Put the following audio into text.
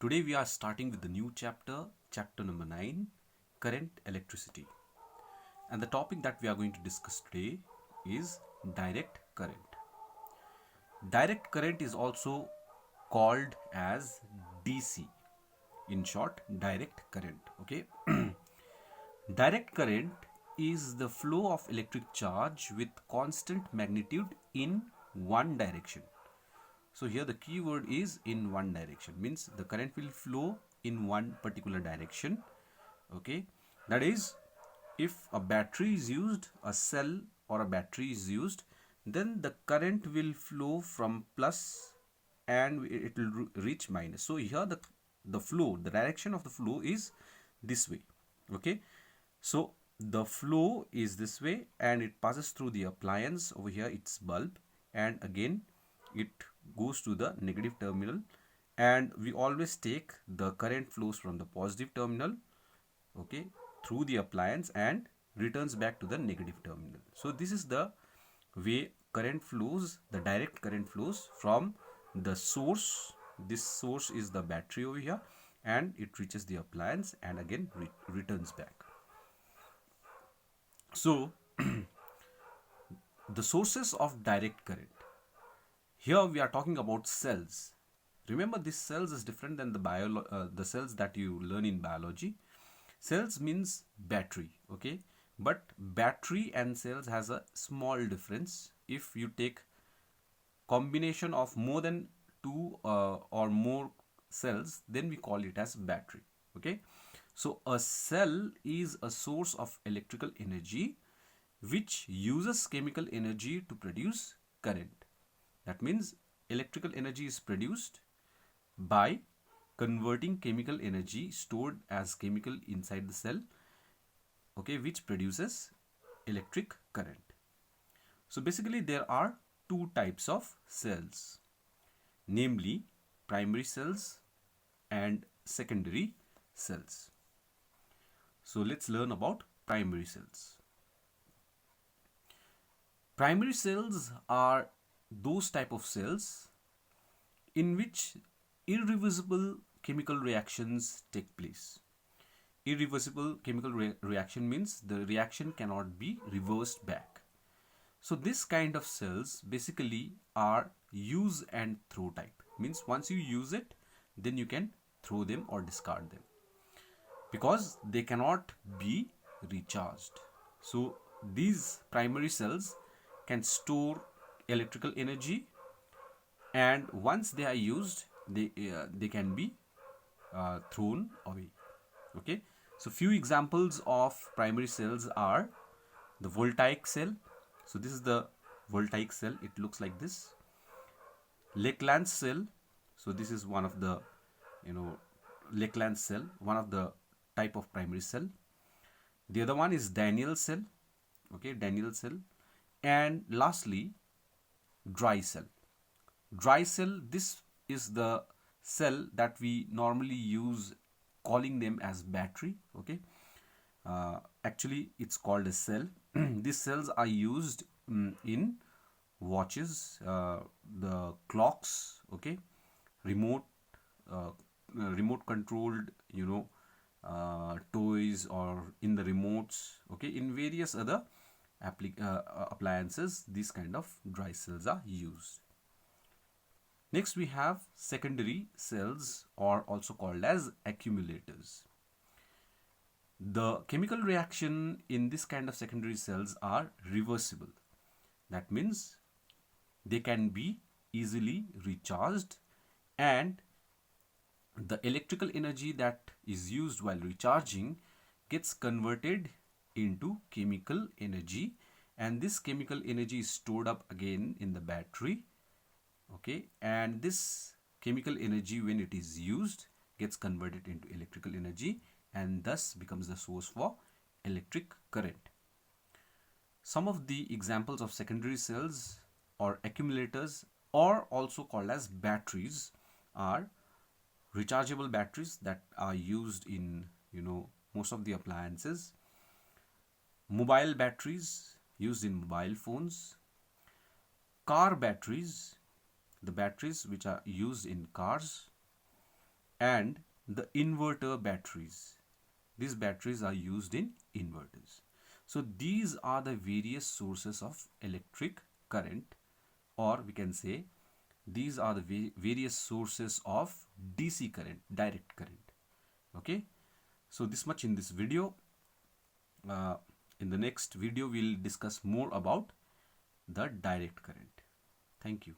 Today we are starting with the new chapter, chapter number 9, current electricity. And the topic that we are going to discuss today is direct current. Direct current is also called as DC. In short, direct current. Okay. Direct current is the flow of electric charge with constant magnitude in one direction. So here the key word is in one direction, means the current will flow in one particular direction. Okay, that is, if a battery is used, a cell or a battery is used, then the current will flow from plus and it will reach minus. So here the direction of the flow is this way. Okay, so the flow is this way and it passes through the appliance. Over here it's bulb, and again it goes to the negative terminal, and we always take the current flows from the positive terminal, okay, through the appliance and returns back to the negative terminal. So this is the way current flows, the direct current flows from the source. This source is the battery over here, and it reaches the appliance and again returns back. So the sources of direct current. Here we are talking about cells. Remember, this cells is different than the cells that you learn in biology. Cells means battery, okay? But battery and cells has a small difference. If you take combination of more than two or more cells, then we call it as battery, okay? So a cell is a source of electrical energy which uses chemical energy to produce current. That means electrical energy is produced by converting chemical energy stored as chemical inside the cell, okay, which produces electric current. So basically there are two types of cells, namely primary cells and secondary cells. So let's learn about primary cells. Primary cells are those type of cells in which irreversible chemical reactions take place. Irreversible chemical reaction means the reaction cannot be reversed back. So this kind of cells basically are use and throw type. Means once you use it, then you can throw them or discard them, because they cannot be recharged. So these primary cells can store electrical energy, and once they are used, they can be thrown away. Okay, so few examples of primary cells are the voltaic cell. So this is the voltaic cell, it looks like this. Lakeland cell, so this is one of the Lakeland cell, one of the type of primary cell. The other one is Daniell cell, okay, Daniell cell. And lastly, dry cell. Dry cell, this is the cell that we normally use, calling them as battery, okay. Actually it's called a cell. These cells are used in watches, the clocks, okay, remote remote controlled toys, or in the remotes, okay, in various other appliances, these kind of dry cells are used. Next we have secondary cells, or also called as accumulators. The chemical reaction in this kind of secondary cells are reversible. That means they can be easily recharged, and the electrical energy that is used while recharging gets converted into chemical energy, and this chemical energy is stored up again in the battery, okay, and this chemical energy, when it is used, gets converted into electrical energy and thus becomes the source for electric current. Some of the examples of secondary cells or accumulators, or also called as batteries, are rechargeable batteries that are used in most of the appliances, mobile batteries used in mobile phones, car batteries, the batteries which are used in cars, and the inverter batteries. These batteries are used in inverters. So these are the various sources of electric current, or we can say these are the various sources of DC current, direct current. Okay, so this much in this video. In the next video we'll discuss more about the direct current. Thank you.